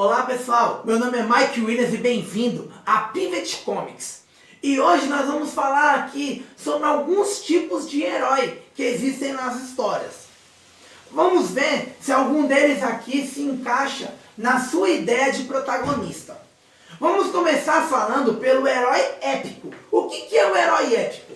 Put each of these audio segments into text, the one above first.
Olá pessoal, meu nome é Mike Williams e bem-vindo a Pivot Comics. E hoje nós vamos falar aqui sobre alguns tipos de herói que existem nas histórias. Vamos ver se algum deles aqui se encaixa na sua ideia de protagonista. Vamos começar falando pelo herói épico. O que é o herói épico?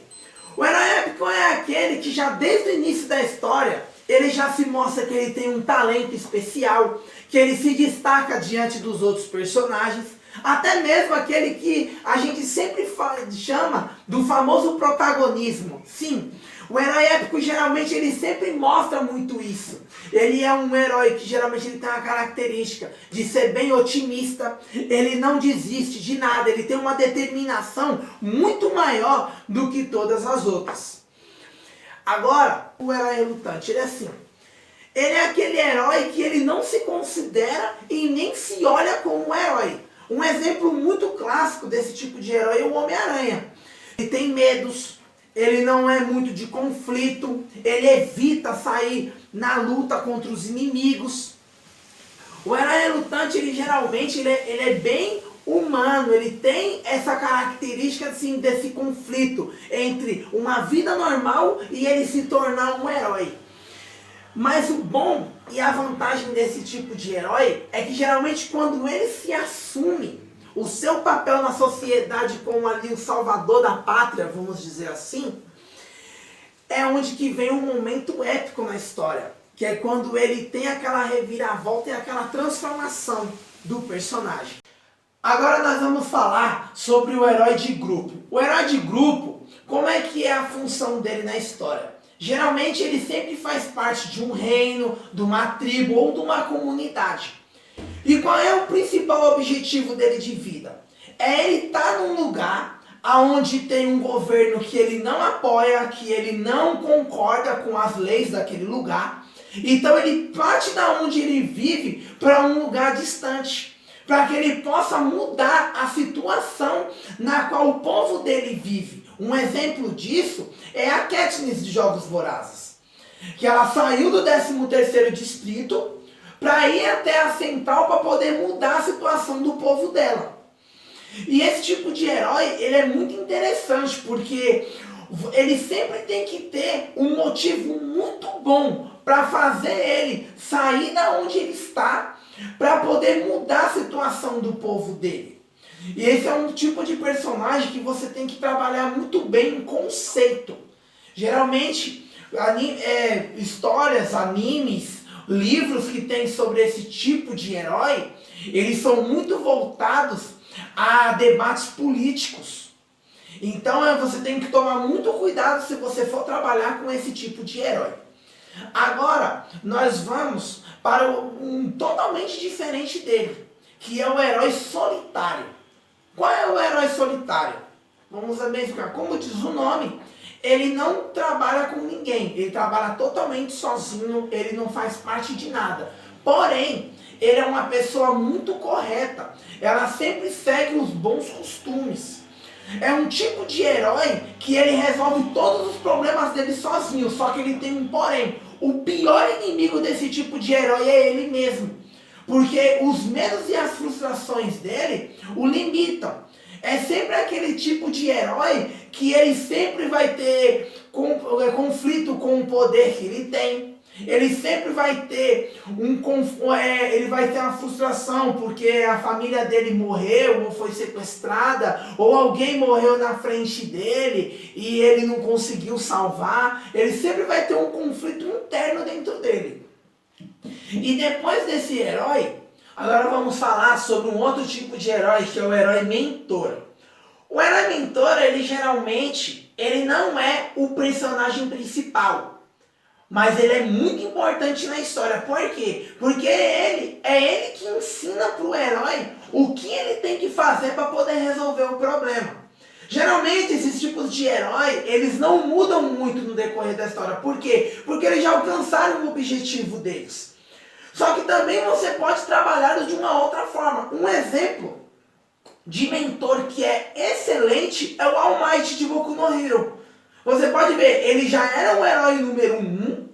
O herói épico é aquele que já desde o início da história ele já se mostra que ele tem um talento especial, que ele se destaca diante dos outros personagens, até mesmo aquele que a gente sempre chama do famoso protagonismo. Sim, o herói épico geralmente ele sempre mostra muito isso. Ele é um herói que geralmente ele tem a característica de ser bem otimista, ele não desiste de nada, ele tem uma determinação muito maior do que todas as outras. Agora, o herói relutante, ele é assim. Ele é aquele herói que ele não se considera e nem se olha como um herói. Um exemplo muito clássico desse tipo de herói é o Homem-Aranha. Ele tem medos, ele não é muito de conflito, ele evita sair na luta contra os inimigos. O herói relutante, ele geralmente ele é bem humano, ele tem essa característica assim, desse conflito entre uma vida normal e ele se tornar um herói. Mas o bom e a vantagem desse tipo de herói é que geralmente quando ele se assume o seu papel na sociedade como ali o salvador da pátria, vamos dizer assim, é onde que vem um momento épico na história, que é quando ele tem aquela reviravolta e aquela transformação do personagem. Agora nós vamos falar sobre o herói de grupo. O herói de grupo, como é que é a função dele na história? Geralmente ele sempre faz parte de um reino, de uma tribo ou de uma comunidade. E qual é o principal objetivo dele de vida? É ele estar num lugar onde tem um governo que ele não apoia, que ele não concorda com as leis daquele lugar. Então ele parte da onde ele vive para um lugar distante, para que ele possa mudar a situação na qual o povo dele vive. Um exemplo disso é a Katniss de Jogos Vorazes, que ela saiu do 13º distrito para ir até a central para poder mudar a situação do povo dela. E esse tipo de herói, ele é muito interessante, porque ele sempre tem que ter um motivo muito bom para fazer ele sair da onde ele está, para poder mudar a situação do povo dele. E esse é um tipo de personagem que você tem que trabalhar muito bem em conceito. Geralmente, histórias, animes, livros que tem sobre esse tipo de herói, eles são muito voltados a debates políticos. Então você tem que tomar muito cuidado se você for trabalhar com esse tipo de herói. Agora, nós vamos para um totalmente diferente dele, que é o herói solitário. Qual é o herói solitário? Vamos verificar. Como diz o nome, ele não trabalha com ninguém, ele trabalha totalmente sozinho, ele não faz parte de nada. Porém, ele é uma pessoa muito correta, ela sempre segue os bons costumes. É um tipo de herói que ele resolve todos os problemas dele sozinho, só que ele tem um porém. O pior inimigo desse tipo de herói é ele mesmo, porque os medos e as frustrações dele o limitam. É sempre aquele tipo de herói que ele sempre vai ter conflito com o poder que ele tem. Ele sempre vai ter ele vai ter uma frustração porque a família dele morreu ou foi sequestrada, ou alguém morreu na frente dele e ele não conseguiu salvar. Ele sempre vai ter um conflito interno dentro dele. E depois desse herói, agora vamos falar sobre um outro tipo de herói, que é o herói mentor. O herói mentor, ele geralmente, ele não é o personagem principal, mas ele é muito importante na história. Por quê? Porque é ele que ensina para o herói o que ele tem que fazer para poder resolver o problema. Geralmente esses tipos de herói, eles não mudam muito no decorrer da história. Por quê? Porque eles já alcançaram o objetivo deles. Só que também você pode trabalhá-los de uma outra forma. Um exemplo de mentor que é excelente é o All Might de Boku no Hero. Você pode ver, ele já era o herói número 1,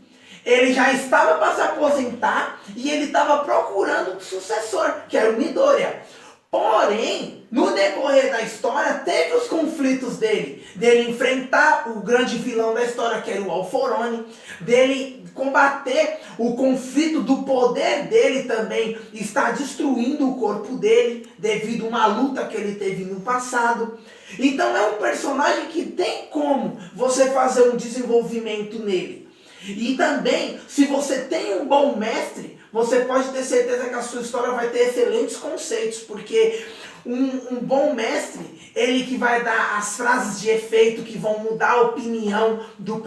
ele já estava para se aposentar e ele estava procurando um sucessor, que era o Midoriya. Porém, no decorrer da história, teve os conflitos dele enfrentar o grande vilão da história, que era o Alforone, dele combater o conflito do poder dele também, está destruindo o corpo dele, devido a uma luta que ele teve no passado. Então é um personagem que tem como você fazer um desenvolvimento nele. E também, se você tem um bom mestre, você pode ter certeza que a sua história vai ter excelentes conceitos, porque um bom mestre, ele que vai dar as frases de efeito que vão mudar a opinião do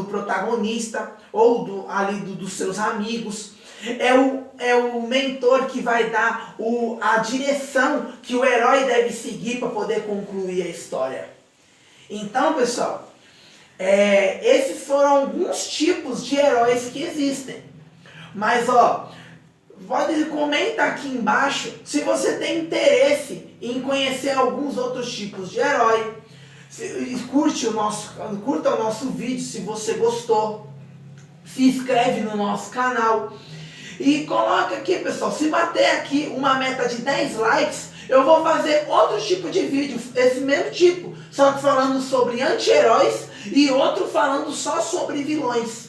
protagonista ou dos seus amigos. É o mentor que vai dar a direção que o herói deve seguir para poder concluir a história. Então, pessoal, esses foram alguns tipos de heróis que existem. Mas comenta aqui embaixo se você tem interesse em conhecer alguns outros tipos de herói. Curta o nosso vídeo se você gostou. Se inscreve no nosso canal. E coloca aqui, pessoal, se bater aqui uma meta de 10 likes, eu vou fazer outro tipo de vídeo, esse mesmo tipo, só que falando sobre anti-heróis e outro falando só sobre vilões.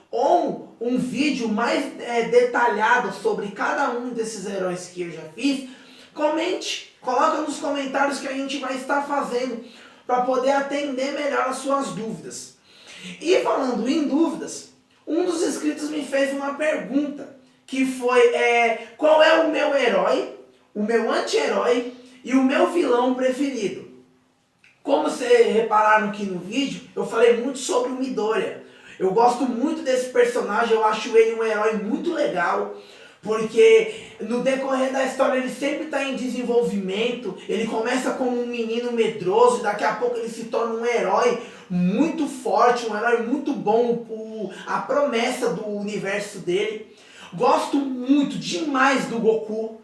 Ou um vídeo mais detalhado sobre cada um desses heróis que eu já fiz. Comente, coloca nos comentários que a gente vai estar fazendo para poder atender melhor as suas dúvidas. E falando em dúvidas, um dos inscritos me fez uma pergunta, que foi qual é o meu herói, o meu anti-herói e o meu vilão preferido. Como vocês repararam aqui no vídeo, eu falei muito sobre o Midoriya. Eu gosto muito desse personagem, eu acho ele um herói muito legal, porque no decorrer da história ele sempre está em desenvolvimento. Ele começa como um menino medroso e daqui a pouco ele se torna um herói muito forte, um herói muito bom, a promessa do universo dele. Gosto muito demais do Goku,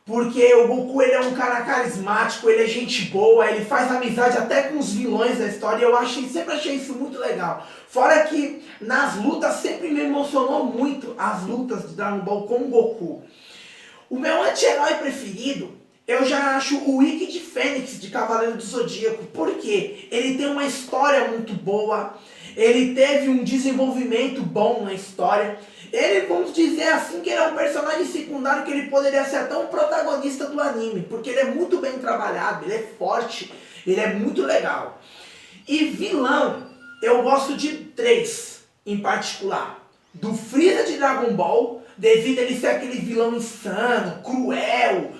porque o Goku ele é um cara carismático, ele é gente boa, ele faz amizade até com os vilões da história, e eu sempre achei isso muito legal. Fora que nas lutas sempre me emocionou muito as lutas de Dragon Ball com o Goku. O meu anti-herói preferido, eu já acho o Ikki de Fênix de Cavaleiro do Zodíaco, porque ele tem uma história muito boa, ele teve um desenvolvimento bom na história. Ele, vamos dizer assim, que ele é um personagem secundário, que ele poderia ser até um protagonista do anime, porque ele é muito bem trabalhado, ele é forte, ele é muito legal. E vilão, eu gosto de 3 em particular. Do Freeza de Dragon Ball, devido a ele ser aquele vilão insano, cruel,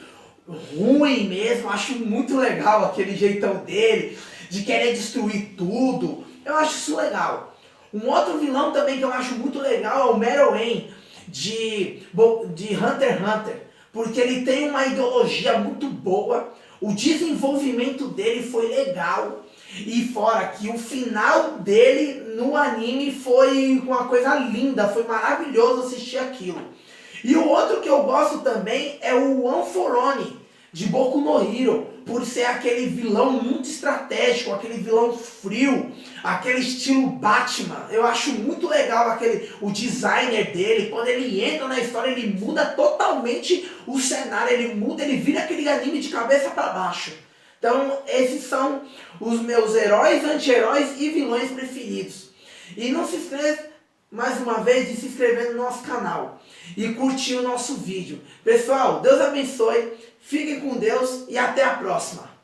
ruim mesmo, acho muito legal aquele jeitão dele, de querer destruir tudo, eu acho isso legal. Um outro vilão também que eu acho muito legal é o Meruem de Hunter x Hunter, porque ele tem uma ideologia muito boa, o desenvolvimento dele foi legal, e fora que o final dele no anime foi uma coisa linda, foi maravilhoso assistir aquilo. E o outro que eu gosto também é o Alforone de Boku no Hero, por ser aquele vilão muito estratégico, aquele vilão frio, aquele estilo Batman. Eu acho muito legal o designer dele. Quando ele entra na história, ele muda totalmente o cenário, ele vira aquele anime de cabeça para baixo. Então esses são os meus heróis, anti-heróis e vilões preferidos. E não se esqueça mais uma vez de se inscrever no nosso canal e curtir o nosso vídeo. Pessoal, Deus abençoe, fiquem com Deus e até a próxima.